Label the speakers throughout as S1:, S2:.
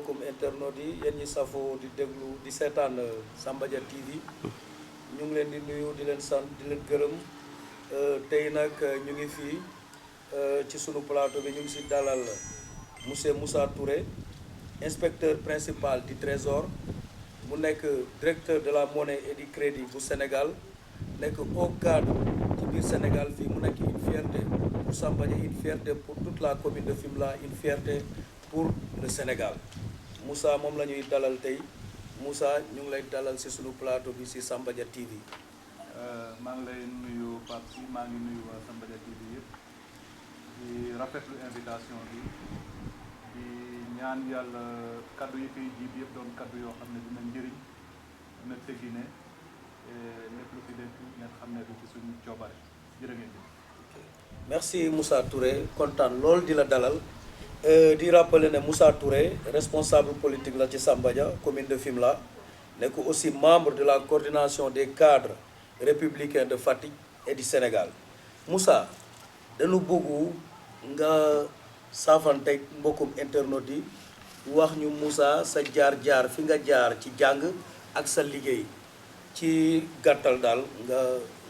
S1: mbokkum internautes yi yéen ñi safoo di déglu di seetaan Samba Dia TV ñu ngi leen di nuyu di leen sant di leen gërëm tey nag ñu ngi fii ci sunu plateau bi ñu ngi si dalal monsieur Moussa Touré inspecteur principal du Trésor mu nekk directeur de la monnaie et du crédit bu Sénégal nekk haut cadre ci biir Sénégal fii mu nekk une fierté pour Samba Dia, une fierté pour toute la commune de Fimela, une fierté pour le Sénégal Moussa moom la ñuy dalal tey Moussa ñu ngi lay dalal ci sunu plateau bi ci Samba Dia TV.
S2: maa ngi lay nuyu Pape si maa ngi nuyu waa Samba Dia TV yëpp di rafetlu invitation bi di ñaan yàlla kaddu yi fiy jiib yëpp doon kaddu yoo xam ne dina njëriñ dina teggine lépp lu fi def ngeen xam ne du ci suñu coobare jërë ngeen jëf.
S1: Merci Moussa Touré kontaan lool di la dalal di rappeler ne Moussa Touré responsable politique la ci Samba Dia commune de Fimela nekk aussi membre de la coordination des cadres républicains de Fatick et du Sénégal Moussa dañu bëgg nga saafanteeg mbokkum internautes yi wax ñu Moussa sa jaar-jaar fi nga jaar ci jàng ak sa liggéey ci gàttal daal nga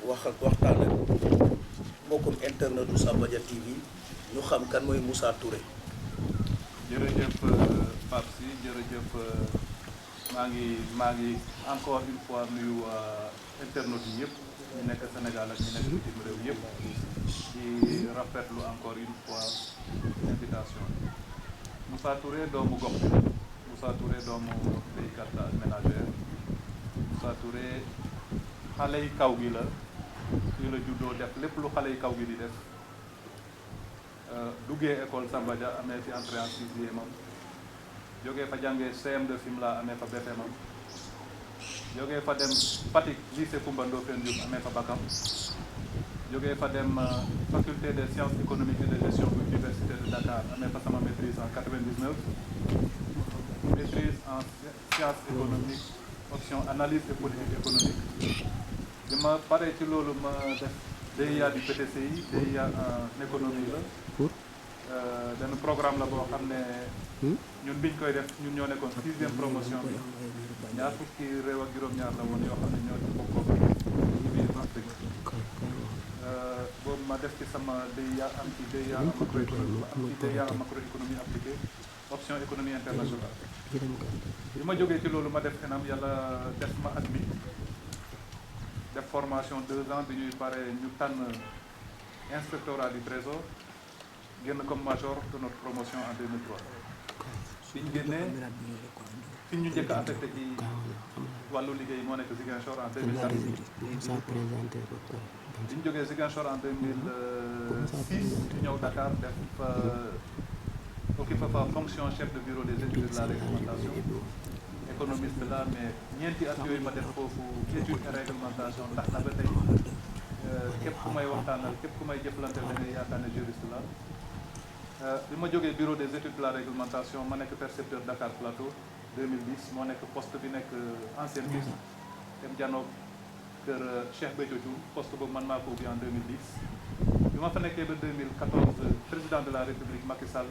S1: waxtaan ak mbokkum internetu Samba Dia TV ñu xam kan mooy Moussa Touré.
S2: jërëjëf Pape si jërëjëf maa ngi encore une fois nuyu internautes yi yëpp ñu nekk Sénégal ak ñu nekk bitim réew yëpp di rafetlu encore une fois invitation Moussa Touré doomu gox bi Moussa Touré doomu béykat ak ménagère Moussa Touré xale yi kaw gi la fii la juddoo def lépp lu xale yi kaw gi di def duggee école Samba Dia amee fi entrée en sixième am jógee fa jàngee CM de Fimela amee fa BFM am jógee fa dem Fatick lycée Koumba Ndoffène Diouf amee fa baccam jógee fa dem faculté des sciences économiques et de gestion bu université de Dakar amee fa sama maîtrise en 99 maîtrise en sciences économiques option analyse et politique économique bi ma paree ci loolu ma def DEA du PTCI DEA en économie la benn programme la boo xam ne ñun biñ koy def ñun ñoo nekkoon 6e promotion bi ñaar fukki réew ak juróom-ñaar la woon yoo xam ne ñoo ci bokkoon ci biir Afrique boobu ma def ci sama DEA am ci DEA en macroéconomie am ci DEA en macroéconomie appliquée option économie internationale bi ma jógee ci loolu ma def ENAM yàlla def ma admis def formation 2 ans bi ñuy pare ñu tànn inspectorat du trésor génn comme major de notre promotion en 2003 bi ñu génnee fi ñu njëkk a affecté ci wàllu liggéey moo nekk Ziguinchor en 2004 bi ñu jógee Ziguinchor en 2006 ñu ñëw Dakar def occupé fa fonction chef de bureau des études de la réglementation économiste la mais ñeenti at yooyu ma def foofu étude et réglementation ndax na ba tey képp ku may waxtaanal képp ku may jëflante da ngay yaakaar ne juriste la bi ma jógee bureau des études de la réglementation ma nekk percepteur Dakar Plateau 2010 moo nekk poste bi nekk ancien piste dem janoog kër Cheikh Béthio Thioune poste boobu man maa ko ubbi en 2010 bi ma fa nekkee ba 2014 président de la République Macky Sall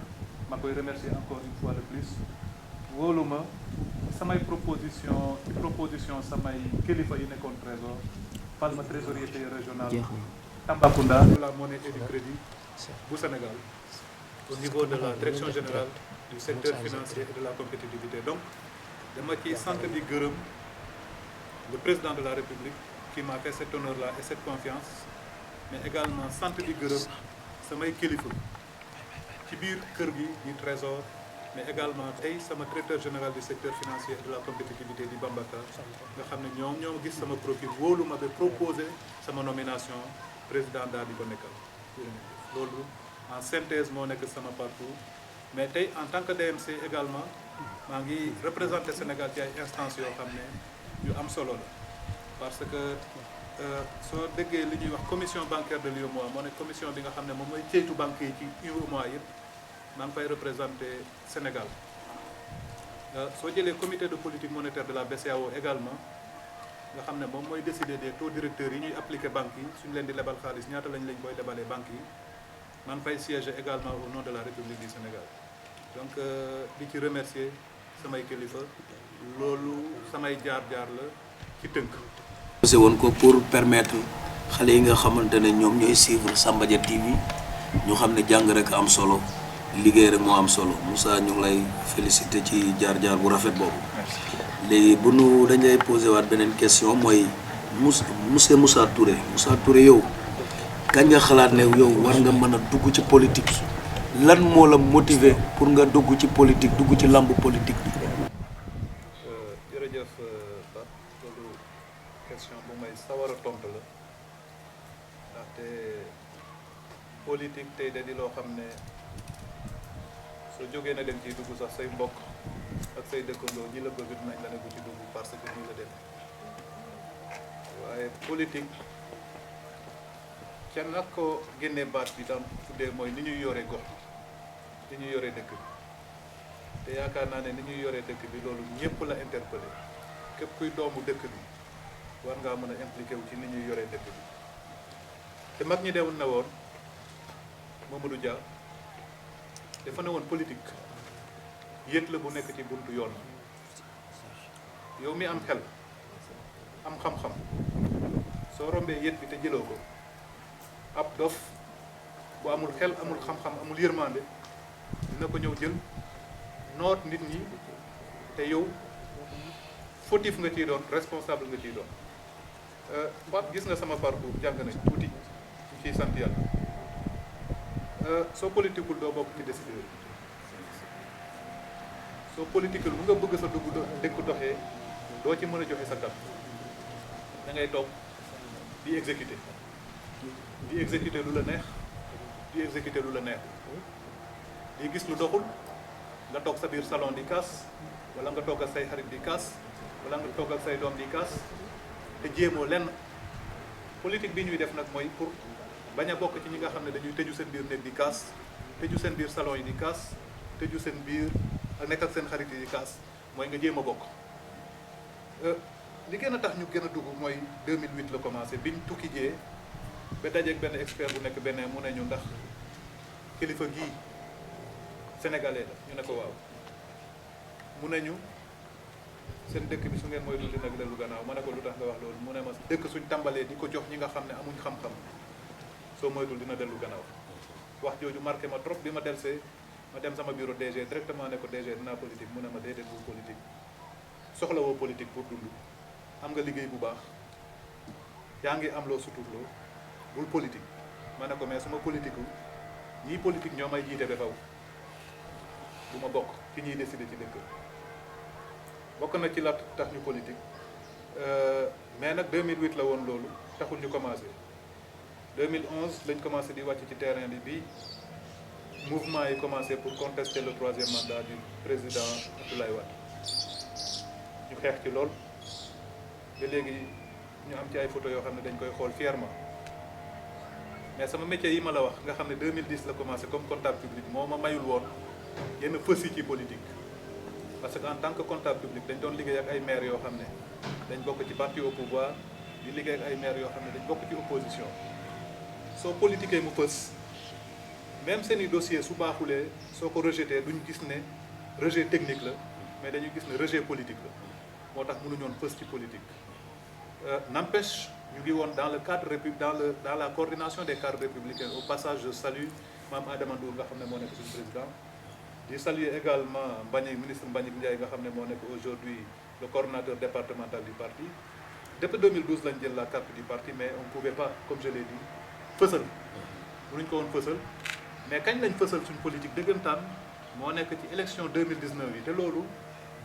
S2: ma koy remercier encore une fois de plus wóolu ma samay proposition samay kilifa yi nekkoon trésor fal ma trésorier pays régional Tambacounda de la monnaie et du crédit bu Sénégal au niveau de la direction générale du secteur financier et de la compétitivité donc dama ci sant di gërëm le président de la République qui m'a fait cet honneur là et cette confiance mais également sant di gërëm samay kilifa ci biir kër gi di trésor mais également tey sama directeur général du secteur financier et de la compétitivité di Bambacar nga xam ne ñoo gis sama profil wóolu ma ba proposé sama nomination président daal di ko nekkal loolu en synthèse moo nekk sama parcours mais tey en tant que DMC également maa ngi représenté Sénégal ci ay instances yoo xam ne yu am solo la parce que soo déggee li ñuy wax commission bancaire de l'UEMOA moo nekk commission bi nga xam ne moom mooy ceytu banque yi ci UEMOA yëpp maa ngi fay représenté Sénégal soo jëlee comité de politique monétaire de la BCEAO également nga xam ne moom mooy décider des taux directeurs yi ñuy appliquer banques yi suñu leen di lebal xaalis ñaata lañ koy lebalee banques yi maa ngi fay siéger également au nom de la République du Sénégal donc di ci remercier samay kilifa loolu samay jaar-jaar la ci tënk.
S1: posé woon ko pour permettre xale yi nga xamante ne ñoom ñooy suivre Samba Dia TV ñu xam ne jàng rek am solo liggéey rek moo am solo Moussa ñu ngi lay féliciter ci jaar-jaar bu rafet boobu. léegi bu nu dañ lay posé waat beneen question mooy monsieur Moussa Touré yow kañ nga xalaat ne yow war nga mën a dugg ci politique lan moo la motiver pour nga dugg ci politique dugg ci lamb politique bi.
S2: jërëjëf Pape loolu question bu may sawar a tontu la ndaxte politique tey da di loo xam ne soo jógee na dem ciy dugg sax say mbokk ak say dëkkandoo ñi la bëgg dinañ la ne bu ci dugg parce que nii la dem waaye politique ca nag ko génnee baat bi tam tuddee mooy ni ñuy yore gox ni ñuy yore dëkk bi te yaakaar naa ne ni ñuy yore dëkk bi loolu ñëpp la interpellé képp kuy doomu dëkk bi war ngaa mën a impliqué wu ci ni ñuy yore dëkk bi te mag ñi dewoon na woon Mamadou Dia dafa ne woon politique yët la bu nekk ci buntu yoon yow mi am xel am xam-xam soo rombee yët bi te jëloo ko ab dof bu amul xel amul xam-xam amul yërmande dina ko ñëw jël noot nit ñi te yow fautif nga ciy doon responsable nga ciy doon Pape gis nga sama parcours jàng nañ tuuti ñu ciy sant yàlla soo politiqueul doo bokk ci décideur soo politiqueul bu nga bëgg sa dugg dëkk doxee doo ci mën a joxe sa kàddu da ngay toog di exécuter lu la neex di exécuter lu la neex di gis lu doxul nga toog sa biir salon di kaas wala nga toog ak say xarit di kaas wala nga toog ak say doom di kaas te jéemoo lenn politique bi ñuy def nag mooy pour bañ a bokk ci ñi nga xam ne dañuy tëju seen biir néeg di kaas tëju seen biir salon yi di kaas tëju seen biir ak nekk ak seen xarit yi di kaas mooy nga jéem a bokk li gën a tax ñu gën a dugg mooy 2008 la commencé biñ tukki jee ba dajeeg benn expert bu nekk benn mu ne ñu ndax kilifa gii sénégalais la ñu ne ko waaw mu ne ñu seen dëkk bi su ngeen mooy dul dina dellu gannaaw ma ne ko lu tax nga wax loolu mu ne ma dëkk suñ tàmbalee di ko jox ñi nga xam ne amuñ xam-xam soo moytul dina dellu gannaaw wax jooju marqué ma trop bi ma delsee ma dem sama bureau DG directement ne ko DG dinaa politique mu ne ma déedéet bu politique soxla woo politique pour dund am nga liggéey bu baax yaa ngi am loo suturloo bul politique ma ne ko mais suma politique ñii politique ñoo may jiite ba faw bu ma bokk ci ñuy décider ci dëkk bokk na ci la tax ñu politique mais nag 2008 la woon loolu taxul ñu commencé 2011 lañ commencé di wàcc ci terrain bi mouvement yi commencé pour contester le 3e mandat du président Abdoulaye Wade ñu xeex ci lool ba léegi ñu am ci ay photo yoo xam ne dañ koy xool fièrement mais sama métier yi ma la wax nga xam ne 2010 la commencé comme comptable public moo ma mayul woon yenn fës yi ci politique parce que en tant que comptable public dañ doon liggéey ak ay maires yoo xam ne dañ bokk ci parti au pouvoir di liggéey ak ay maires yoo xam ne dañ bokk ci opposition soo politiquee mu fës même seen i dossier su baaxulee soo ko rejeté duñ gis ne rejet technique la mais dañuy gis ne rejet politique la moo tax mënuñoon fës ci politique n'empêche ñu ngi woon dans le cadre dans la coordination des cadres républicains. Au passage je salue Mame Adama Ndour nga xam ne moo nekk suñu président di saluer également ministre Mbagnick Ndiaye nga xam ne moo nekk aujourd'hui le coordonnateur départemental du parti. Depuis 2012 lañ jël la carte du parti mais on ne pouvait pas comme je l'ai dit fësal mënuñ ko woon fësal mais kañ lañ fësal suñ politique dëggantaan moo nekk ci élection 2019 yi te loolu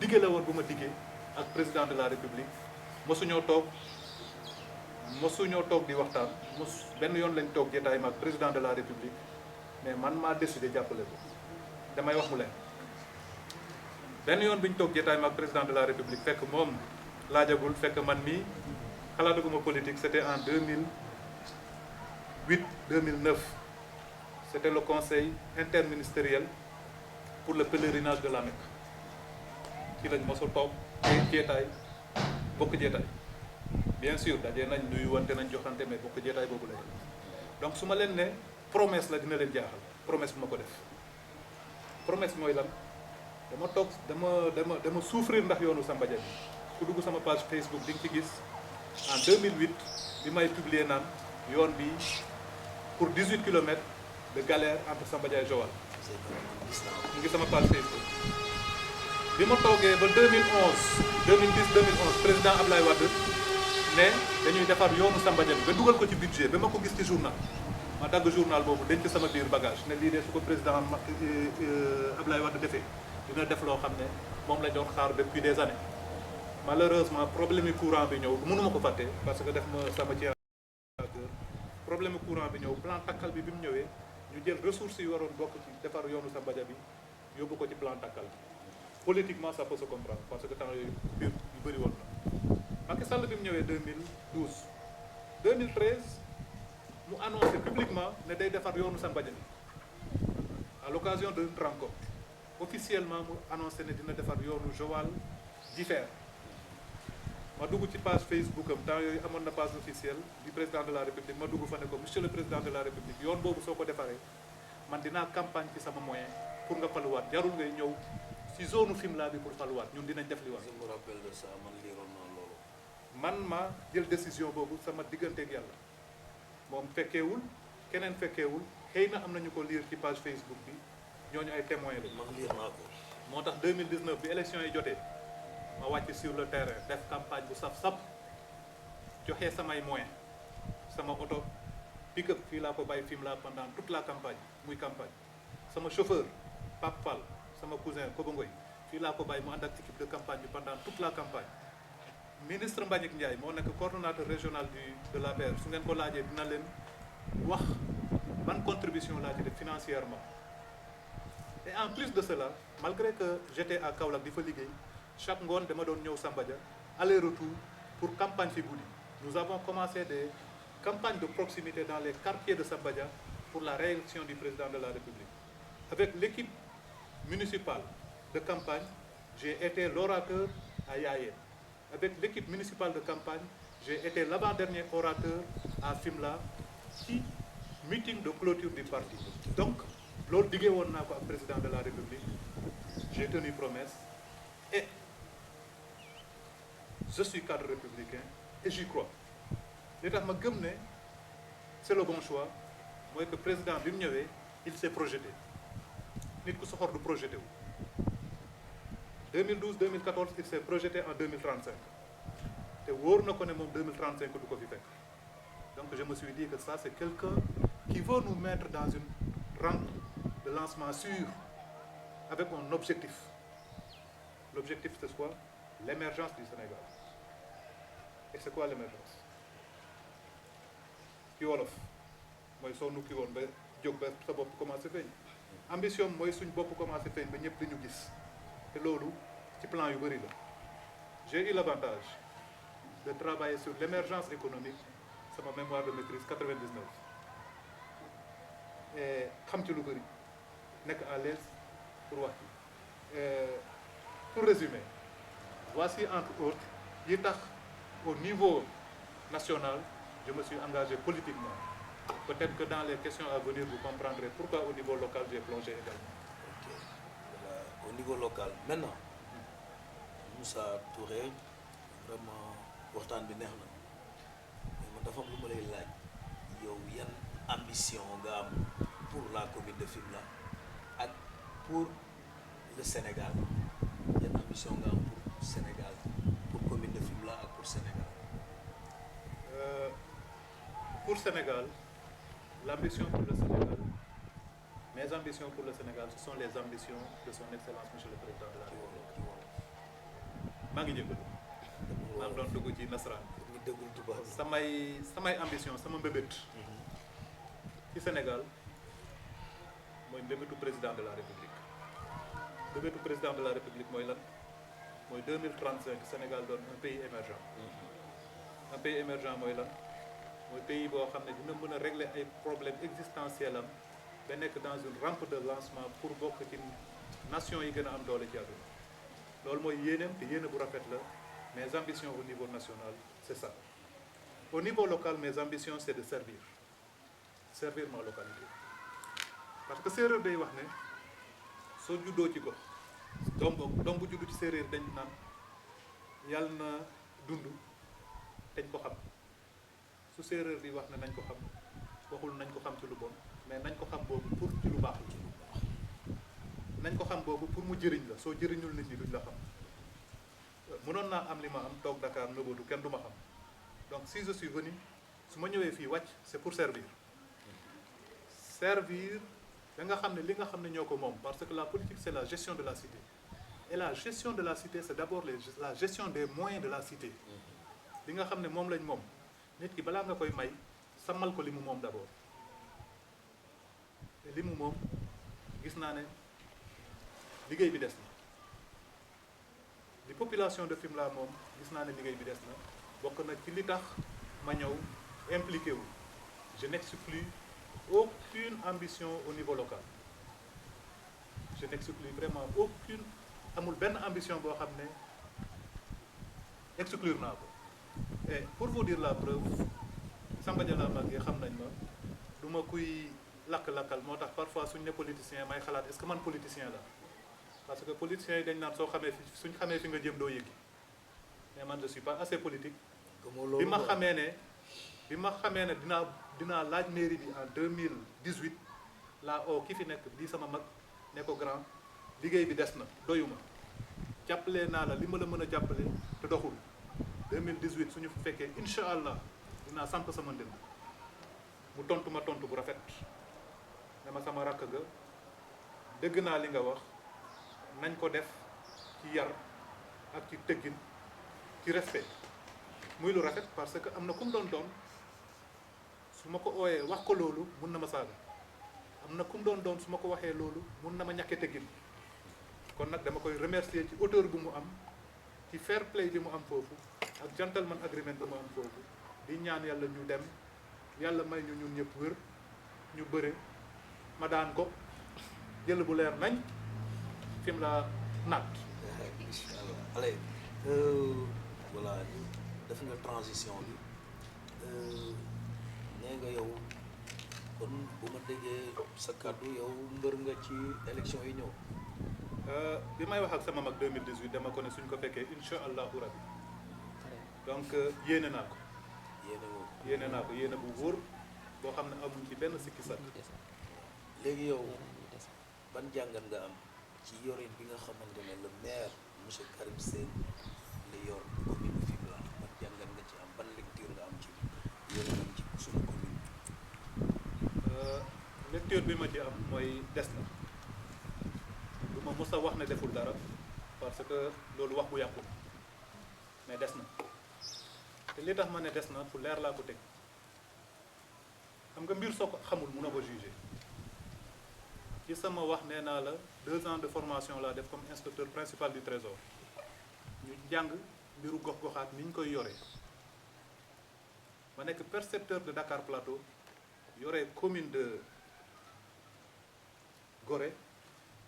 S2: diggé la woon bu ma diggee ak président de la république mosuñoo toog di waxtaan benn yoon lañ toog jotaay ma ak président de la république mais man maa décidé jàppale ko damay wax mu leen benn yoon bi ñu toog jotaay ma ak président de la république fekk moom laajagul fekk man mii xalaataguma politique c'était en 2008-2009 c'était le conseil interministériel pour le pèlerinage de la Mecque ci lañ mosul toog jeetaay bokk jeetaay bien sûr dajee nañ nuyu wante nañ joxante mais bokk jeetaay boobu lay donc su ma leen ne promesse la dina leen jaaxal promesse bu ma ko def promesse mooy lan dama souffrir ndax yoonu Samba Dia bi ku dugg sama page Facebook di nga ci gis en 2008 bi may publier naan yoon bi pour 18 kilomètres de galère entre Samba Dia et Joal mu ngi sama page Facebook. bi ma toogee ba 2010 président Ablaye Wade ne dañuy defar yoonu Samba Dia bi ba dugal ko ci budget ba ma ko gis ci journal ma dagg journal boobu denc sama biir bagage ne lii de su ko président Ablaye Wade defee dina def loo xam ne moom la doon xaar depuis des années. Malheureusement problème courant bi ñëw mënuma ko fàtte parce que def ma sama ci problème courant bi ñëw plan takkal bi mu ñëwee ñu jël ressources yi waroon bokk ci defar yoonu Samba Dia bi yóbbu ko ci plan takkal bi. Politiquement ça peut se comprendre parce que temps yooyu biir yu bëri woon na Macky Sall bi mu ñëwee 2012 2013 mu annoncé publiquement ne day defar yoonu Samba Dia bi à l'occasion d'une rencontre officiellement mu annoncé ne dina defar yoonu Joal Jifeer ma dugg ci page Facebook am temps yooyu amoon na page officielle du président de la République ma dugg fa ne ko monsieur le président de la République yoon boobu soo ko defaree man dinaa campagne ci sama moyen pour nga faluwaat jarul ngay ñëw ci zone Fimela bi pour faluwaat ñun dinañ def li war.
S1: Je me rappelle de ça man liiroon naa loolu.
S2: man ma jël décision boobu sama digganteeg yàlla moom fekkeewul keneen fekkeewul xëy na am nañu ko lire ci page Facebook bi ñooñu ay témoins lañu.
S1: man liir naa ko.
S2: moo tax 2019 bi élection yi jotee ma wàcc sur le terrain def campagne bu saf-sap joxe samay moyens sama oto pick-up fii laa ko bàyyi Fimela pendant toute la campagne muy campagne sama chauffeur Pape Fall sama cousin Kobangoy fii laa ko bàyyi mu ànd ak équipe de campagne bi pendant toute la campagne ministre Mbagnick Ndiaye moo nekk coordonnateur régional de l'APR su ngeen ko laajee dina leen wax ban contribution laa ci def financièrement et en plus de cela malgré que j'étais à Kaolack di fa liggéey chaque ngoon dama doon ñëw Samba Dia aller-retour pour campagne fi guddi nous avons commencé des campagnes de proximité dans les quartiers de Samba Dia pour la réélection du président de la République avec l'équipe municipale de campagne j'ai été l'orateur à Yayen avec l'équipe municipale de campagne j'ai été l'avant-dernier orateur à Fimela ci meeting de clôture du parti donc loolu diggee woon naa ko ak président de la République j'ai tenu promesse et je suis cadre républicain et j'y crois li tax ma gëm ne c'est le bon choix mooy que président bi mu ñëwee il s'est projeté nit ku soxor du projeté wu 2012 2014 il s'est projeté en 2035 te wóor na ko ne moom 2035 du ko fi fekk donc je me suis dit que ça c'est quelqu'un qui veut nous mettre dans une rampe de lancement sûr avec un objectif. L'objectif c'est quoi? L'émergence du Sénégal. Et c'est quoi l'émergence? ci wolof mooy soo nukki woon ba jóg ba sa bopp commencé feeñ ambition mooy suñ bopp commencé feeñ ba ñëpp dañu gis te loolu ci plan yu bëri la. J'ai eu l'avantage de travailler sur l'émergence économique sama mémoire de maîtrise 99 et xam ci lu bëri nekk à l'aise pour wax ci pour résumer voici entre autres yi tax au niveau national je me suis engagé politiquement peut-être que dans les questions à venir vous comprendrez pourquoi au niveau local j'ai plongé également.
S1: Ok. Voilà. Au niveau local maintenant Moussa Touré vraiment waxtaan bi neex na mais man dafa am lu ma lay laaj yow yan ambition nga am pour la commune de Fimela ak pour le Sénégal yan ambition nga am pour Sénégal pour commune de Fimela ak pour Sénégal.
S2: Pour Sénégal l'ambition pour le Sénégal mes ambitions pour le Sénégal ce sont les ambitions de son excellence monsieur le président de la République. maa ngi jégalu maa ngi doon dugg ci nasaraan
S1: ñu déglu tubaab
S2: samay ambition sama mbébét ci Sénégal mooy mbébétu président de la République mbébétu président de la République mooy lan mooy 2035 Sénégal doon un pays émergent un pays émergent mooy lan mooy pays boo xam ne dina mën a régler ay problèmes existentiels am ba nekk dans une rampe de lancement pour bokk ci nation yi gën a am doole ci àdduna loolu mooy yéeneem te yéene bu rafet la mes ambitions au niveau national c'est ça au niveau local mes ambitions c'est de servir ma localité parce que séeréer day wax ne soo juddoo ci gox doom bu juddu ci séeréer dañ naan yàlla na dund dañ ko xam su séeréer di wax ne nañ ko xam waxul nañ ko xam ci lu bon mais nañ ko xam boobu pour ci lu baax nañ ko xam boobu pour mu jëriñ la soo jëriñul nit ñi duñ la xam mënoon naa am li ma am toog Dakar nëbatu kenn du ma xam donc si je suis venu su ma ñëwee fii wàcc c'est pour servir da nga xam ne li nga xam ne ñoo ko moom parce que la politique c'est la gestion de la cité et la gestion de la cité c'est d'abord la gestion des moyens de la cité li nga xam ne moom lañ moom nit ki balaa nga koy may sàmmal ko li mu moom d'abord te li mu moom gis naa ne liggéey bi des na li population de Fimela moom gis naa ne liggéey bi des na bokk na ci li tax ma ñëw impliqué wu je n'exclus aucune ambition au niveau local je n'exclus vraiment aucune amul benn ambition boo xam ne exclure naa ko et pour vous dire la preuve Samba Dia laa màggee xam nañ ma du ma kuy lakk-lakkal moo tax parfois suñ ne politicien may xalaat est-ce que man politicien la parce que politiciens yi dañ naan soo xamee fi suñ xamee fi nga jëm doo yëgi mais man je suis pas assez politique bi ma xamee ne dinaa laaj mairie bi en 2018 laa oo ki fi nekk di sama mag ne ko grand liggéey bi des na doyuma jàppale naa la li ma la mën a jàppale te doxul 2018 suñu fi fekkee incha allah dinaa samp sama ndënd mu tontu ma tontu bu rafet ne ma sama rakk ga dëgg naa li nga wax nañ ko def ci yar ak ci tëggin ci respect muy lu rafet parce que am na ku mu doon su ma ko ooyee wax ko loolu mun na ma saaga am na ku mu doon su ma ko waxee loolu mun na ma ñàkke teggin kon nag dama koy remercier ci hauteur bu mu am ci fair play bi mu am foofu ak gentleman agreement bi mu am foofu di ñaan yàlla ñu dem yàlla may ñu ñun ñëpp wër ñu bëre ma daan ko jël bu leer nañ Fimela naat.
S1: incha allah allez voilà def nga transition bi nee nga yow kon bu ma déggee sa kàddu yow mbër nga ci élection yi ñëw.
S2: bi may wax ak sama mag 2018 dama ko ne suñ ko fekkee incha allahu rabi donc yéene naa ko. yéene naa ko yéene bu wóor boo xam ne amuñ ci benn sikki sat
S1: léegi yow ban jàngat nga am ci yorin bi nga xamante ne le maire monsieur Karim Sène li yor commune Fimela ban jàngat nga ci am ban lecture nga am ci yorinam ci suñu commune
S2: lecture bi ma ci am mooy des na du ma mës a wax ne deful dara parce que loolu wax bu yàqu mais des na te li tax ma ne des na fu leer laa ko teg xam nga mbir soo ko xamul mun a ko juger ci sama wax nee naa la 2 ans de formation laa def comme inspecteur principal du trésor ñu jàng mbiru gox-goxaat ni ñu koy yoree ma nekk percepteur de Dakar Plateau yore commune de Gorée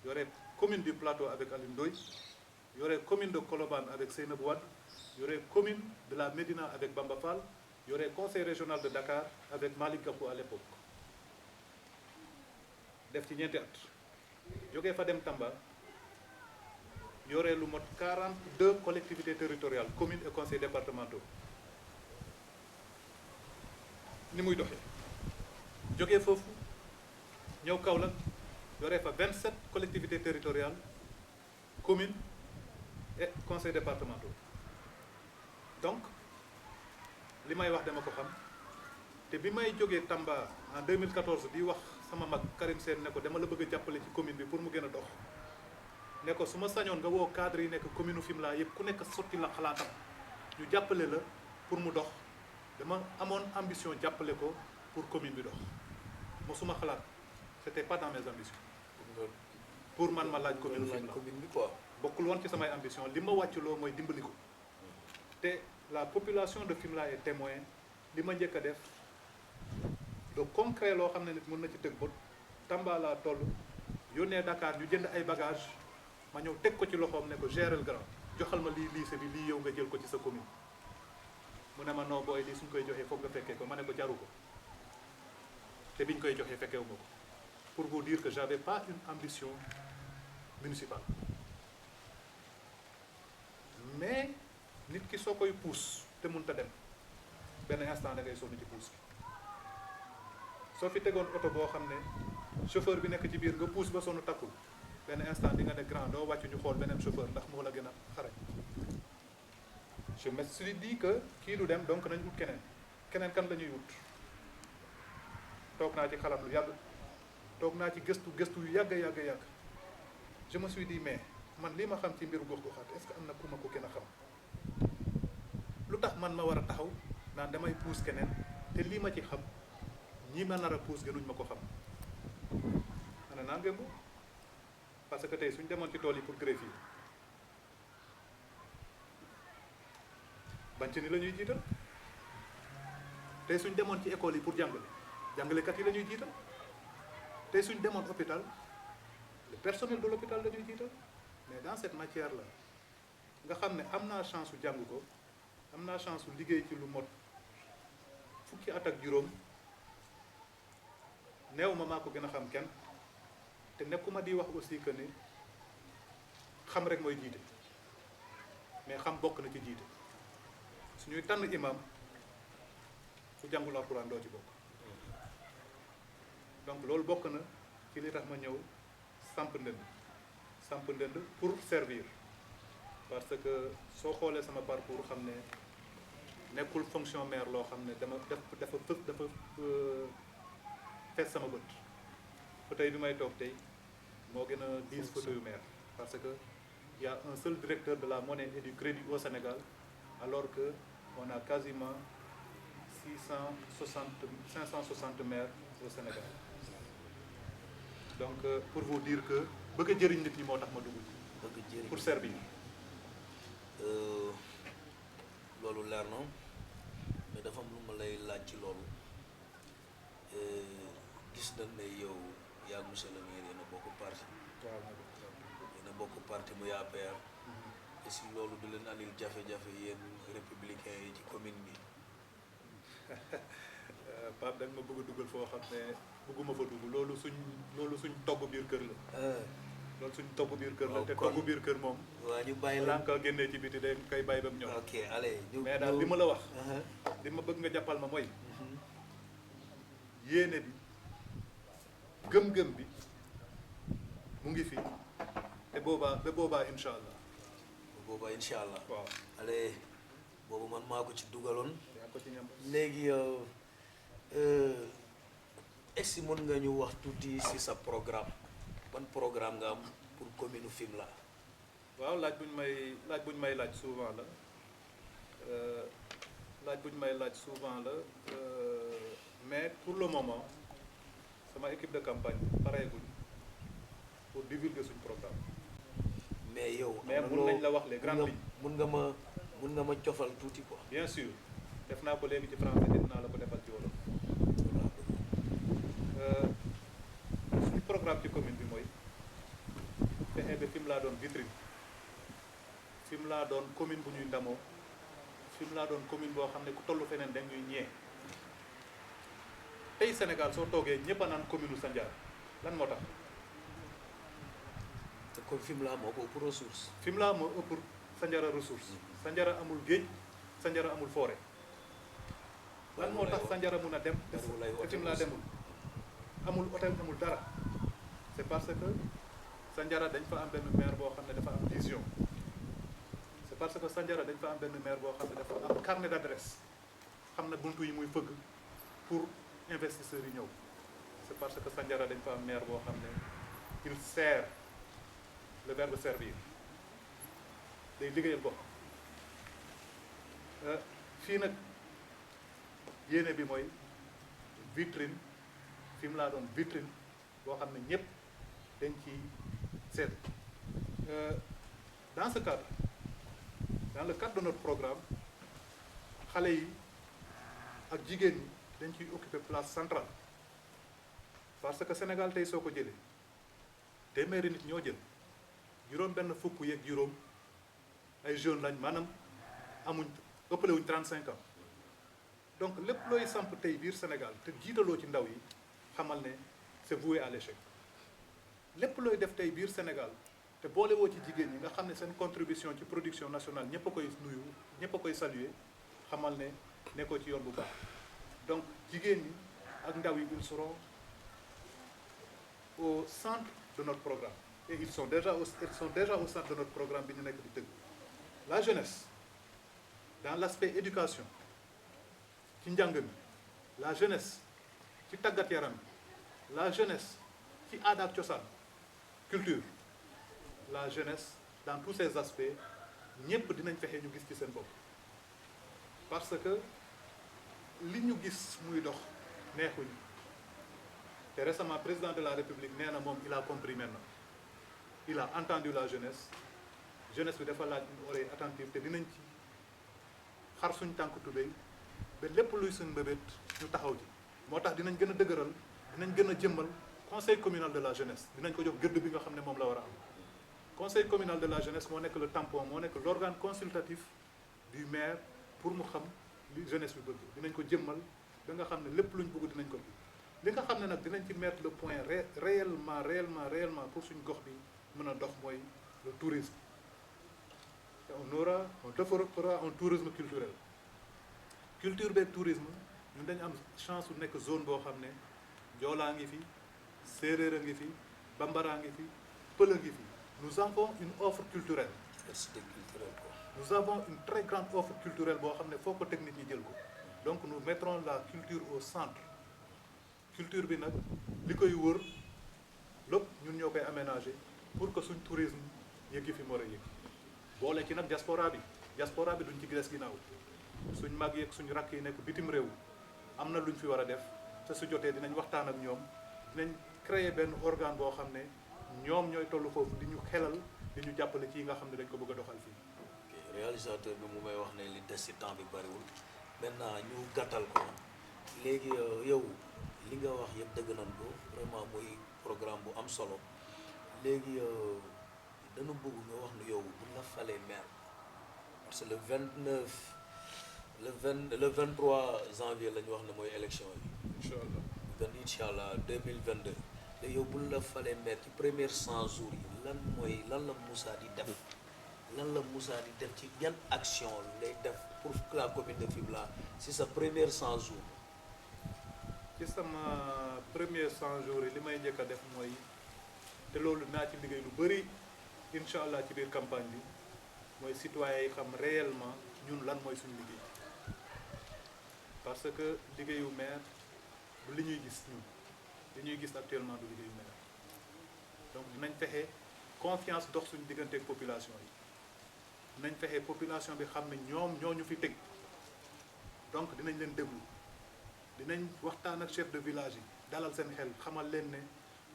S2: yore commune du Plateau avec Alioune Ndoye yore commune de Colobane avec Seynabou Wade yore commune de la Médina avec Bamba Fall yore conseil régional de Dakar avec Malick Gakou à l'époque def ci ñeenti at jógee fa dem Tamba yore lu mot 42 collectivités territoriales communes et conseils départementaux ni muy doxee jógee foofu ñëw Kaolack yore fa 27 collectivités territoriales communes et conseils départementaux donc li may wax dama ko xam te bi may jógee Tamba en 2014 di wax sama mag Karim Sène ne ko dama la bëgg a jàppale ci commune bi pour mu gën a dox ne ko su ma sañoon nga woo cadre yi nekk commune Fimela yëpp ku nekk sotti la xalaatam ñu jàppale la pour mu dox dama amoon ambition jàppale ko pour commune bi dox mosuma xalaat c'était pas dans mes ambitions pour man ma laaj commune Fimela
S1: bi quoi
S2: bokkul woon ci samay ambition li ma wàcculoo mooy dimbali ko te la population de Fimela est témoin li ma njëkk a def de concret loo xam ne nit mën na ci tëg bët Tamba laa toll yónnee Dakar ñu jënd ay bagages ma ñëw teg ko ci loxoom ne ko gérer grand joxal ma lii lycée bi lii yow nga jël ko ci sa commune mu ne ma non booy lii suñ koy joxee foog nga fekkee ko ma ne ko jaru ko te biñ koy joxee fekkewu ma ko pour vous dire que j'avais pas une ambition municipale mais nit ki soo koy pousse te mënut a dem benn instant da ngay sonn ci pousse bi soo fi tegoon oto boo xam ne chauffeur bi nekk ci biir nga pousse ba sonn takkul benn instant di nga ne grand doo wàcc ñu xool beneen chauffeur ndax moo la gën a xarañ. Je me suis dit que kii du dem donc nañ ut keneen kan la ñuy wut toog naa ci xalaat lu yàgg toog naa ci gëstu yu yàgg je me suis dit mais man li ma xam ci mbiru gox-goxaat est-ce que am na ku ma ko gën a xam lu tax man ma war a taxaw naan damay pousse keneen te lii ma ci xam ñi ma nar a pousse gënuñ ma ko xam ana naa ngéngu parce que tey suñ demoon ci tool yi pour greffier banc ni la ñuy jiital tey suñ demoon ci école yi pour jàngalekat yi la ñuy jiital tey suñ demoon hôpital le personnel de l'hôpital la ñuy jiital mais dans cette matière là nga xam ne am naa chance su jàng ko am naa chance su liggéey ci lu mot fukki at ak juróom neew ma maa ko gën a xam kenn te nekkuma di wax aussi que ni xam rek mooy jiite mais xam bokk na ci jiite suñuy tànn imam su jàngul alxuraan doo ci bokk donc loolu bokk na ci li tax ma ñëw samp ndënd pour servir parce que soo xoolee sama parcours xam ne nekkul fonction maire loo xam ne dafa fees sama bët fauteuil bi may toog tey moo gën a diis fauteuil maire parce que il y a un seul directeur de la monnaie et du crédit au Sénégal alors que on a quasiment 560 maires au Sénégal donc pour vous dire que bëgg a jëriñ nit ñi moo tax ma dugg ci pour servir
S1: loolu leer na mais dafa am lu ma lay laaj ci loolu gis nañ ne yow yaa monsieur le maire yéen a bokk parti yéen a bokk parti muy APR et si loolu du leen andil jafe-jafe yéen républicain yi ci commune bi
S2: Pape dañ ma bëgg a dugal foo xam ne bëgguma fa dugg loolu suñ togg biir kër la loolu suñ togg biir kër la te togg biir kër moom
S1: waa ñu bàyyi la
S2: ko génnee ci biti day koy bàyyi ba mu ñor
S1: ok allez
S2: mais daal li ma la wax li ma bëgg nga jàppal ma mooy yéene bi gëm-gëm bi mu ngi fi te boobaa incha allah waaw
S1: allez boobu man maa ko ci dugaloon
S2: yaa ko ci ñam
S1: léegi est-ce que mën nga ñu wax tuuti ci sa programme ban programme nga am pour commune Fimela
S2: waaw laaj buñ may laaj souvent la mais pour le moment sama équipe de campagne pareeguñ pour divulguer suñ programme
S1: mais yow
S2: mais mun nañ la wax les grandes lignes
S1: mun nga ma cofal tuuti quoi
S2: bien sûr def naa ko léegi ci français dinaa la ko defal ci wolof suñu programme ci commune bi mooy fexe ba Fimela doon vitrine Fimela doon commune bu ñuy ndamoo Fimela doon commune boo xam ne ku tollu feneen dañuy ñee tey Sénégal soo toogee ñëpp a naan commune u Sandiara lan moo tax
S1: te comme Fimela moo ko ëpp ressource
S2: Fimela moo ëpp Sandiara ressource Sandiara amul géej Sandiara amul forêt lan moo tax Sandiara mun a dem te Fimela demul amul hôtel amul dara c'est parce que Sandiara dañ fa am benn maire boo xam ne dafa am vision c'est parce que Sandiara dañ fa am benn maire boo xam ne dafa am carnet d'adresse xam na buntu yi muy fëgg pour investisseurs yi ñëw c'est parce que Sandiara dañ fa am maire boo xam ne il sert le verbe servir day liggéeyal bopp fii nag yéene bi mooy vitrine Fimela doon vitrine boo xam ne ñëpp dañ ci seet dans ce cadre dans le cadre de notre programme xale yi ak jigéen ñi dañ ciy occuper place centrale parce que Sénégal tey soo ko jëlee téeméeri nit ñoo jël juróom benn fukk yeeg juróom ay jeunes lañ maanaam amuñ ëppale wuñ 35 ans donc lépp looy samp tey biir Sénégal te jiitaloo ci ndaw yi xamal ne c'est voué à l'échec lépp looy def tey biir Sénégal te boole woo ci jigéen ñi nga xam ne seen contribution ci production nationale ñëpp a koy nuyu ñëpp a koy saluer xamal ne nekkoo ci yoon bu baax donc jigéen ñi ak ndaw yi ils seront au centre de notre programme et ils sont déjà au centre de notre programme bi ñu nekk di tëgg la jeunesse dans l'aspect éducation ci njàng mi la jeunesse ci tàggat yaram bi la jeunesse ci aada ak cosaan culture la jeunesse dans tous ces aspects ñëpp dinañ fexe ñu gis ci seen bopp parce que li ñu gis muy dox neexuñu te récemment président de la république nee na moom il a compris maintenant il a entendu la jeunesse jeunesse bi dafa laaj une oreille attentive te dinañ ci xar suñ tànk tubéy ba lépp luy suñ mbébét ñu taxaw ci moo tax dinañ gën a dëgëral dinañ gën a jëmmal conseil communal de la jeunesse dinañ ko jox gëdd bi nga xam ne moom la war a am conseil communal de la jeunesse moo nekk le tampon moo nekk l'organe consultatif du maire pour mu xam li jeunesse bi bëgg dinañ ko jëmmal ba nga xam ne lépp luñ bëgg dinañ ko li nga xam ne nag dinañ ci mettre le point réellement pour suñ gox bi mën a dox mooy le tourisme et on développera un tourisme culturel culture beeg tourisme ñun dañu am chance su nekk zone boo xam ne joolaa ngi fi séeréer a ngi fi bambara ngi fi pël a ngi fi nous avons une offre culturelle.
S1: diversité culturelle quoi.
S2: Nous avons une très grande offre culturelle boo xam ne foo ko teg nit ñi jël ko donc nous mettrons la culture au centre culture bi nag li koy wër lépp ñun ñoo koy aménager pour que suñ tourisme yëggi fi mu war a yëg boole ci nag diaspora bi duñ ci des ginnaaw suñ mag yeeg suñ rakk yi nekk bitim réew am na luñ fi war a def te su jotee dinañ waxtaan ak ñoom dinañ créer benn organe boo xam ne ñoom ñooy toll foofu di ñu xelal di ñu jàppale ci yi nga xam ne dañ ko bëgg a doxal fii.
S1: ok réalisateur bi mu may wax ne li des ci temps bi bariwul maintenant ñu gàttal ko léegi yow li nga wax yëpp dëgg nañ ko vraiment muy programme bu am solo léegi dana bëgg nga wax nu yow bu la falee maire parce que le 23 janvier la ñu wax ne mooy élection yi. incha allah 2022. te yow bu la falee maire ci première 100 jours yi lan la Moussa di def ci yan action lay def pour la commune de Fimela si sa première 100 jours.
S2: ci sama première 100 jours yi li may njëkk a def mooy te loolu naa ci liggéey lu bëri incha allah ci biir campagne bi mooy citoyens yi xam réellement ñun lan mooy suñu liggéey parce que liggéeyu maire du li ñuy gis ñun. li ñuy gis actuellement du liggéeyu maire donc dinañ fexe confiance dox suñu digganteeg population yi dinañ fexe population bi xam ne ñoom ñoo ñu fi teg donc dinañ leen déglu dinañ waxtaan ak chef de village yi dalal seen xel xamal leen ne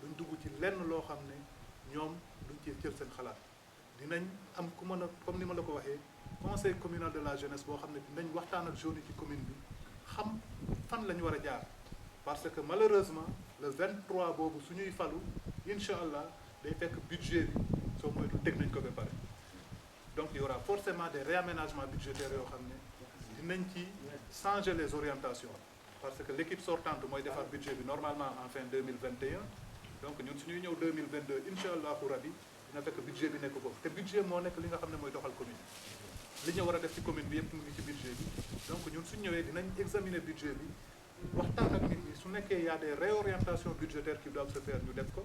S2: duñ dugg ci lenn loo xam ne ñoom duñ ci jël seen xalaat dinañ am ku mën a comme ni ma la ko waxee conseil communal de la jeunesse boo xam ne dinañ waxtaan ak jeunes yi ci commune bi xam fan la ñu war a jaar parce que malheureusement le 23 boobu suñuy falu incha allah day fekk budget bi soo moytu teg nañ ko ba pare donc il y aura forcément des réaménagements budgétaires yoo xam ne dinañ ci changer les orientations parce que l'équipe sortante mooy defar budget bi normalement en fin 2021 donc ñun suñuy ñëw 2022 incha allahu rabi dina fekk budget bi nekk foofu te budget moo nekk li nga xam ne mooy doxal commune li ñu war a def ci commune bi yëpp mu ngi ci budget bi donc ñun suñu ñëwee dinañ examiner budget bi waxtaan ak nit ñi su nekkee y a des réorientations budgétaires qui doivent se faire ñu def ko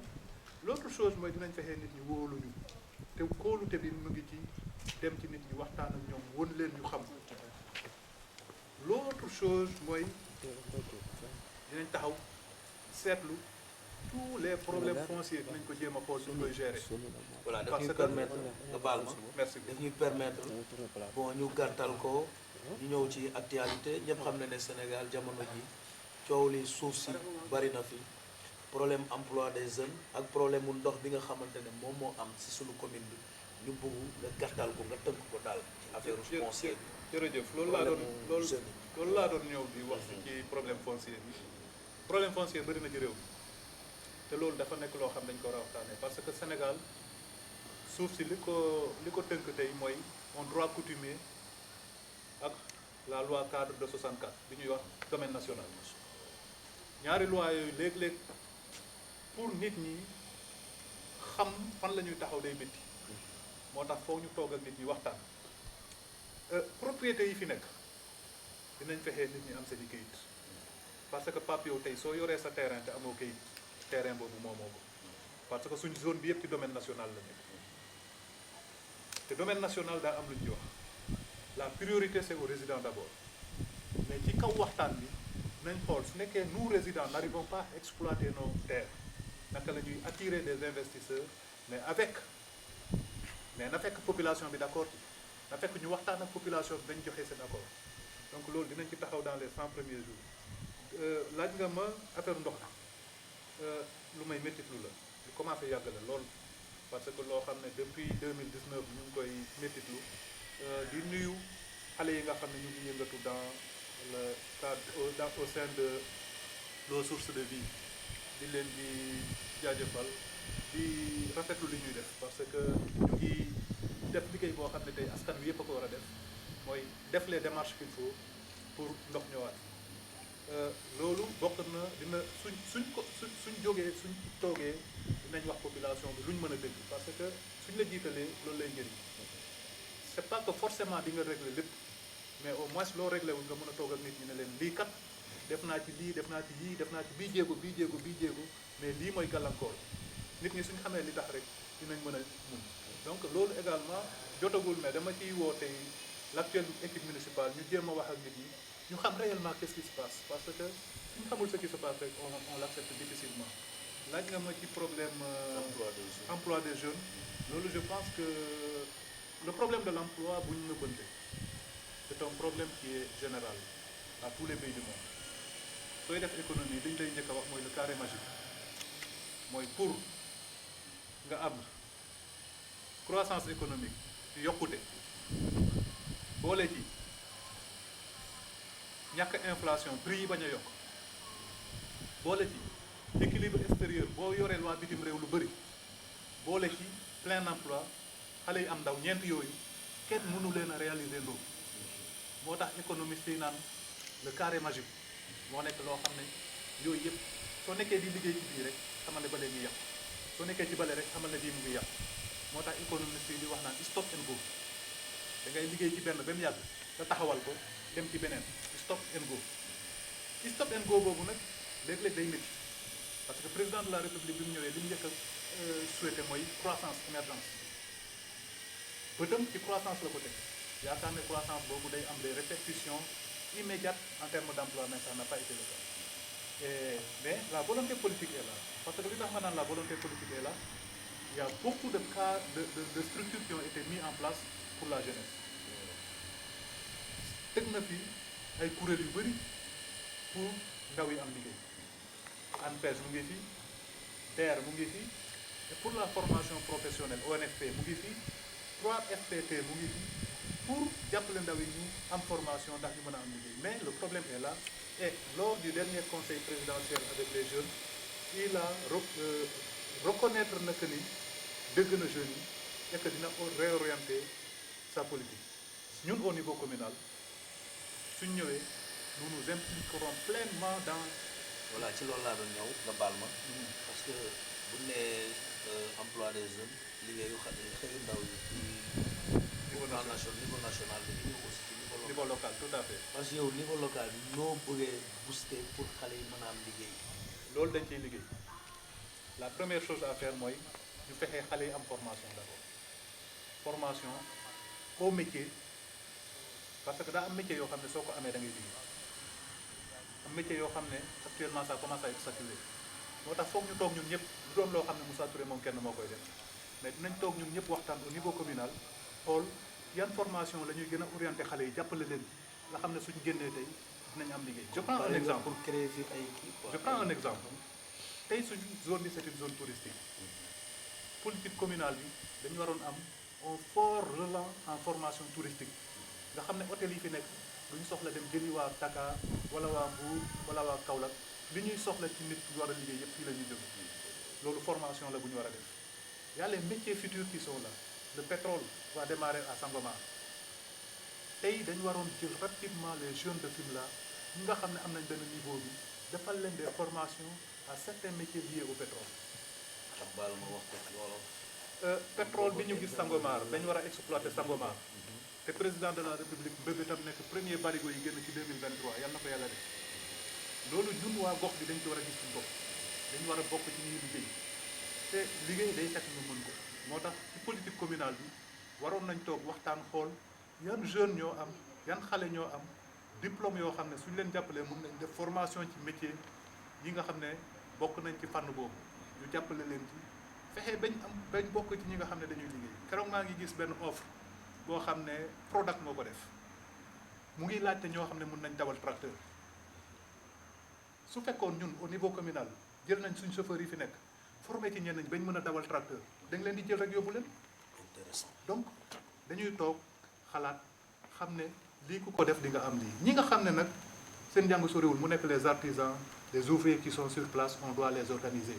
S2: l'autre chose mooy dinañ fexee nit ñi wóoluñu te kóolute bi mu ngi ci dem ci nit ñi waxtaan ak ñoom won leen ñu xam l'autre chose mooy dinañ taxaw seetlu tous les problèmes fonciers dinañ ko jéem a xool ñu koy gérer.
S1: voilà daf ñuy permettre nga baal ma
S2: merci
S1: daf ñuy permettre bon ñu gàttal ko ñu ñëw ci actualité ñëpp xam ne ne Sénégal jamono ji coow li suuf si bari na fi problème emploi des jeunes ak problème mu ndox bi nga xamante ne moom moo am si suñu commune bi ñu bëgg nga gàttal ko nga tënk ko daal ci affaire foncier bi.
S2: jërëjëf loolu laa doon ñëw di wax ci problème foncier bi problème foncier bari na ci réew te loolu dafa nekk loo xam dañ ko war a waxtaanee parce que Sénégal suuf si li ko tënk tey mooy un droit coutumier ak la loi cadre de 64 bi ñuy wax domaine national ñaari loi yooyu léeg-léeg pour nit ñi xam fan la ñuy taxaw day métti moo tax foog ñu toog ak nit ñi waxtaan propriété yi fi nekk dinañ fexee nit ñi am seen i kayit parce que Pape yow tey soo yoree sa terrain te amoo kayit terrain boobu moomoo ko parce que suñ zone bi yëpp ci domaine national la nekk te domaine national daa am lu ñu ci wax la priorité c'est aux résidents d'abord mais ci kaw waxtaan bi nañ xool su nekkee nous résidents n'arrivons pas à exploiter nos terres naka la ñuy attirer des investisseurs mais na fekk population bi d'accord ci na fekk ñu waxtaan ak population bi dañ joxe seen accord donc loolu dinañ ci taxaw dans les 100 premiers jours laaj nga ma affaire ndox lu may méttitlu la lu commencé yàgg la lool parce que loo xam ne depuis 2019 ñu ngi koy méttitlu di nuyu xale yi nga xam ne ñu ngi yëngatu dans le cadre au sein de nos sources de vie di leen di jaajëfal di rafetlu li ñuy def parce que ñu ngi def liggéey boo xam ne tey askan wi yëpp a ko war a def mooy def les démarches qu'il faut pour ndox ñëwaat loolu bokk na dina suñ jógee suñ toogee dinañ wax population bi luñ mën a dégg parce que suñ la jiitalee loolu lay njëriñ c'est pas que forcément di nga régler lépp mais au moins loo réglé wul nga mën a toog ak nit ñi ne leen lii kat def naa ci lii def naa ci yii def naa ci bii jéego mais lii mooy gàllankoor nit ñi suñ xamee li tax rek dinañ mën a mun donc loolu également jotagul mais dama ciy woo tey l'actuelle équipe municipale ñu jéem a wax ak nit ñi ñu xam réellement qu'est-ce qui se passe parce que suñ xamul ce qui se passe rek on l'accepte difficilement laaj nga ma ci problème emploi des jeunes loolu je pense que le problème de l'emploi bu ñu nëbbante c'est un problème qui est général à tous les pays du monde sooy def économie li ñu lay njëkk a wax mooy le carré magique mooy pour nga am croissance économique yokkute boole ci ñàkk inflation prix yi bañ a yokk boole ci équilibre extérieur boo yoreel waa bitim réew lu bëri boole ci plein emploi xale yi am ndaw ñeent yooyu kenn mënu leen a réaliser loolu moo tax économiste yi naan le carré magique moo nekk loo xam ne yooyu yëpp soo nekkee di liggéey ci bii rek xamal ne ba léegi yàqu soo nekkee ci bale rek xamal ne bii mu ngi yàqu moo tax économiste yi di wax naan stop and go da ngay liggéey ci benn ba mu yàgg nga taxawal ko dem ci beneen stop and go ci stop and go boobu nag léeg-léeg day métti parce que président de la république bi mu ñëwee li mu njëkk a souhaité mooy croissance émergence bëtam ci croissance la ko teg yaakaar ne croissance boobu day am des répercussions immédiates en termes d'emploi mais ça n'a pas été le cas mais la volonté politique est là parce que li tax ma naan la volonté politique est là il y a beaucoup de cas de structures qui ont été mis en place pour la jeunesse teg na fi ay kuréel yu bëri pour ndaw yi am liggéey ANPEJ mu ngi fi DER mu ngi fi et pour la formation professionnelle ONFP mu ngi fi 3FPT mu ngi fi pour jàppale ndaw yi ñu am formation ndax ñu mën a am liggéey mais le problème est là et lors du dernier conseil présidentiel avec les jeunes il a reconnaître na que ni dëgg na jeunes yi et que dina réorienter sa politique ñun au niveau communal suñ ñëwee nous nous impliquerons pleinement dans.
S3: voilà ci loolu laa doon ñëw nga baal ma. parce que bu nee emploi des jeunes liggéeyu xëyu ndaw yi ci niveau national bi ñu ñëw aussi ci niveau
S2: local tout à fait.
S3: parce que yow niveau local bi noo bëggee booster pour xale yi mën a am liggéey.
S2: loolu dañ ciy liggéey la première chose à faire mooy ñu fexee xale yi am formation d'abord formation au métier parce que daa am métier yoo xam ne soo ko amee da ngay liggéey am métier yoo xam ne actuellement ça commence à être saturé moo tax foog ñu toog ñun ñëpp lu doon loo xam ne Moussa Touré moom kenn moo koy def mais dinañ toog ñun ñëpp waxtaan au niveau communal xool yan formation la ñuy gën a orienté xale yi jàppale leen nga xam ne suñ génnee tey dinañ am liggéey. je prends un exemple
S3: pour créer fii ay kii quoi.
S2: je prends un exemple tey suñ zone bi c'est une zone touristique politique communale bi dañu waroon am un fort relais en formation touristique nga xam ne hôtel yi fi nekk lu ñu soxla dem jëli waa Dakar wala waa Mbour wala waa Kaolack li ñuy soxla ci nit ñu war a liggéey yëpp fii la ñuy jóge loolu formation la bu ñu war a def y a les métiers futurs qui sont là le pétrole va démarrer à Sangomar tey dañu waroon jël rapidement les jeunes de Fimela ñi nga xam ne am nañ benn niveau bi defal leen des formations à certains métiers liés au pétrole
S3: nga baal ma wax ko ci wolof.
S2: pétrole bi ñu gis Sangomar dañ war a exploiter Sangomar te président de la république mbébé tam nekk premier barigo yi génn ci 2023 yal na ko yàlla def loolu ñun waa gox bi dañ ci war a gis suñu bopp dañu war a bokk ci ñuy liggéey te liggéey day fekk nga mën ko moo tax ci politique communale bi waroon nañ toog waxtaan xool yan jeune ñoo am yan xale ñoo am diplôme yoo xam ne suñu leen jàppalee mën nañ def formation ci métier yi nga xam ne bokk nañ ci fànn boobu ñu jàppale leen ci fexe bañ bokk ci ñi nga xam ne dañuy liggéey keroog maa ngi gis benn offre boo xam ne Prodac moo ko def mu ngi laajte ñoo xam ne mën nañ dawal tracteur su fekkoon ñun au niveau communal jël nañ suñ chauffeur yi fi nekk formé ci ñenn ñi bañ mën a dawal tracteur dañ leen di jël rek yóbbu leen.
S3: Intéressant.
S2: donc dañuy toog xalaat xam ne lii ku ko def di nga am lii ñi nga xam ne nag seen njàng soriwul mu nekk les artisans les ouvriers qui sont sur place on doit les organiser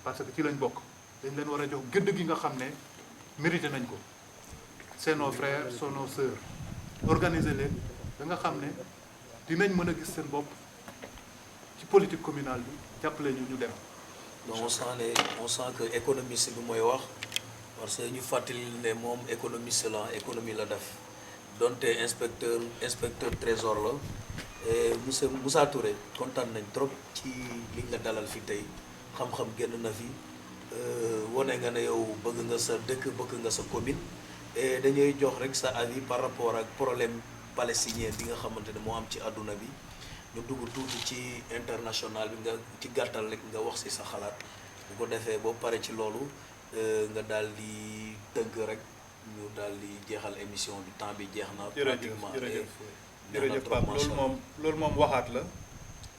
S2: parce que ci lañ bokk dañ leen war a jox gëdd gi nga xam ne mérité nañ ko c'est nos frères sont nos sœurs organiser leen da nga xam ne dinañ mën a gis seen bopp ci politique communale bi jàppale ñu dem.
S3: donc on sent que économiste bi mooy wax parce que ñu fàttali ne moom économiste la économie la def donte inspecteur trésor la et monsieur Moussa Touré kontaan nañ trop ci li nga dalal fi tey xam-xam génn na fi wane nga ne yow bëgg nga sa dëkk bëgg nga sa commune et dañuy jox rek sa avis par rapport ak problème palestinien bi nga xamante ne moo am ci àdduna bi ñu dugg tuuti ci international bi nga ci gàttal rek nga wax ci sa xalaat bu ko defee boo pare ci loolu nga daal di tënk rek ñu daal di jeexal émission bi temps bi jeex na. pratiquement
S2: jërëjëf Pape loolu moom waxaat la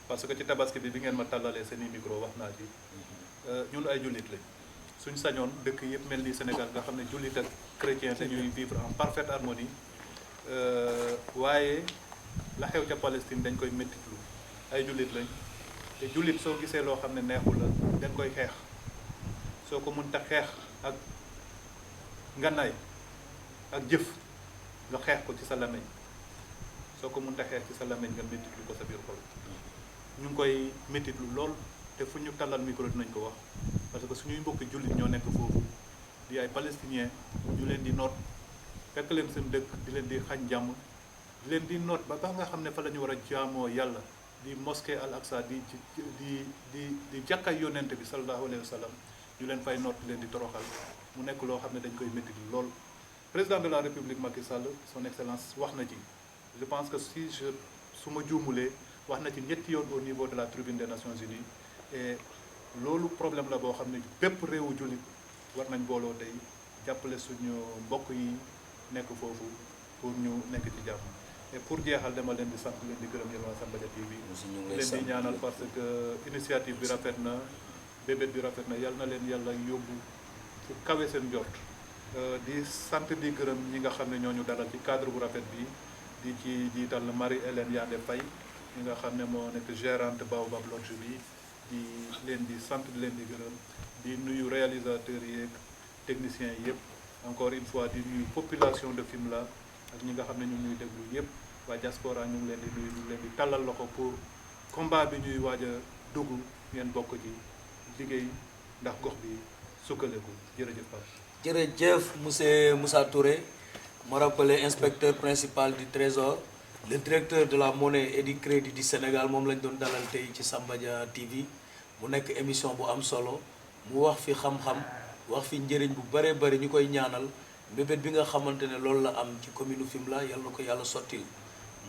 S2: parce que ci tabaski bi ngeen ma tàllalee seen i micro wax naa ci ñun ay jullit lañ suñ sañoon dëkk yëpp mel ni Sénégal nga xam ne jullit ak chrétien dañuy vivre en parfaite harmonie waaye la xew ca Palestine dañ koy méttitlu ay jullit lañ te jullit soo gisee loo xam ne neexul la dañ koy xeex soo ko mënta xeex ak ngànnaay ak jëf nga xeex ko ci sa làmmiñ soo ko mënta xeex ci sa làmmiñ nga méttitlu ko sa biir xol ñu ngi koy méttitlu lool te fu ñu tàllal micro dinañ ko wax parce que suñuy mbokki jullit ñoo nekk foofu di ay palestiniens ñu leen di noot fekk leen seen dëkk di leen di xañ jàmm di leen di noot ba nga xam ne fa la ñu war a jaamoo yàlla di mosquée al aqsa di jàkkaay yonent bi sallallahu alayhi wa sallam ñu leen fay noot di leen di toroxal mu nekk loo xam ne dañ koy métti lool. président de la république Macky Sall son excellence wax na ci je pense que su ma juumulee wax na ci ñetti yoon au niveau de la tribune des Nations Unies et loolu problème la boo xam ne bépp réewu jullit war nañ booloo tey jàppale suñu mbokk yi nekk foofu pour ñu nekk ci jàmm et pour jeexal dama leen di sant leen di gërëm yéen waa Sambadiar TV leen di ñaanal parce que initiative bi rafet na bébét bi rafet na yal na leen yàlla yóbbu fu kawe seen njort di sant di gërëm ñi nga xam ne ñooñu dalal ci cadre bu rafet bi di ci jiital Marie-Hélène Yandé Faye ñi nga xam ne moo nekk gérante Baobab Lodge bi di leen di sant di leen di gërëm di nuyu réalisateurs yeeg techniciens yi yëpp encore une fois di nuyu population de Fimela ak ñi nga xam ne ñu ñuy déglu yëpp waa diaspora ñu ngi leen di nuyu ñu ngi leen di tàllal loxo pour combat bi ñuy waaj a dugg ngeen bokk ci liggéey ndax gox bi sukkaleku jërëjëf Pape.
S3: jërëjëf monsieur Moussa Touré ma rappelé inspecteur principal du Trésor le directeur de la monnaie et du crédit du Sénégal moom lañ doon dalal tey ci Sambadiar TV mu nekk émission bu am solo mu wax fi xam-xam wax fi njëriñ bu bëree bëri ñu koy ñaanal mbébét bi nga xamante ne loolu la am ci commune Fimela yal na ko yàlla sottil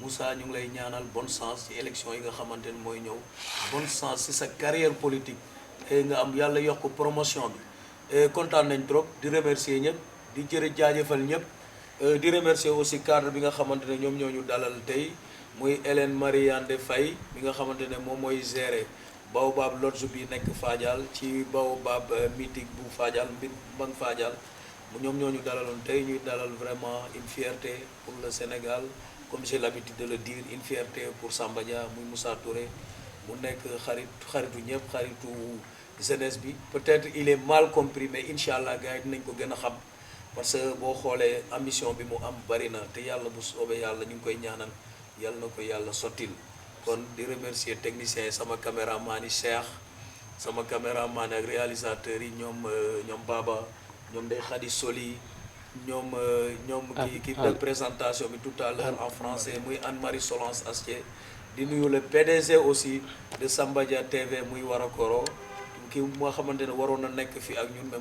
S3: Moussa ñu ngi lay ñaanal bonne chance ci élection yi nga xamante ne mooy ñëw bonne chance ci sa carrière politique et nga am yàlla yokk promotion bi kontaan nañ trop di remercier ñëpp di jaajëfal ñëpp di remercier aussi cadre bi nga xamante ne ñoom ñoo ñu dalal tey muy Hélène Marie Yandé Faye bi nga xamante ne moom mooy gérer Baobab Lodge bi nekk Fadial ci Baobab mythique bu Fadial mbir mbang Fadial ñoom ñoo ñu dalaloon tey ñuy dalal vraiment une fierté pour le Sénégal comme j'ai l'habitude de le dire une fierté pour Sambadiar muy Moussa Touré mu nekk xaritu ñëpp xaritu jeunesse bi peut-être il est mal compris mais incha allah gars yi dinañ ko gën a xam parce que boo xoolee ambition bi mu am bari na te yàlla bu soobee yàlla ñu ngi koy ñaanal yàlla na ko yàlla sottil kon di remercier technicien yi sama caméraman yi Cheikh
S1: sama caméraman ak réalisateur yi ñoom Baba ñoom Ndeye Khady Soli ñoom ki def présentation bi tout à l'heure en français muy Anne-Marie Solence Astier di nuyu le PDG aussi de Sambadia TV muy Warakoro ki moo xamante ne waroon na nekk fii ak ñun mais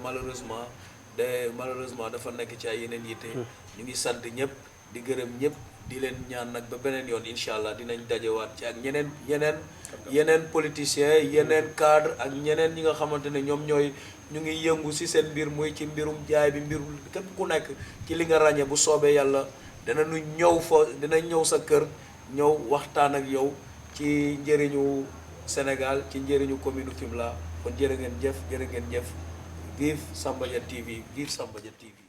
S1: malheureusement dafa nekk ci ay yeneen yitte ñu ngi sant ñëpp di gërëm ñëpp di leen ñaan nag ba beneen yoon incha allah dinañ dajewaat ci ak yeneen politiciens yeneen cadre ak ñeneen ñi nga xamante ne ñoom ñu ngi yëngu ci seen mbir muy ci mbirum jaay bi mbirum képp ku nekk ci li nga ràññee bu soobee yàlla dinañ ñëw sa kër ñëw waxtaan ak yow ci njëriñu Sénégal ci njëriñu commune Fimela kon jërë ngeen jëf vive Sambadia TV vive Sambadia TV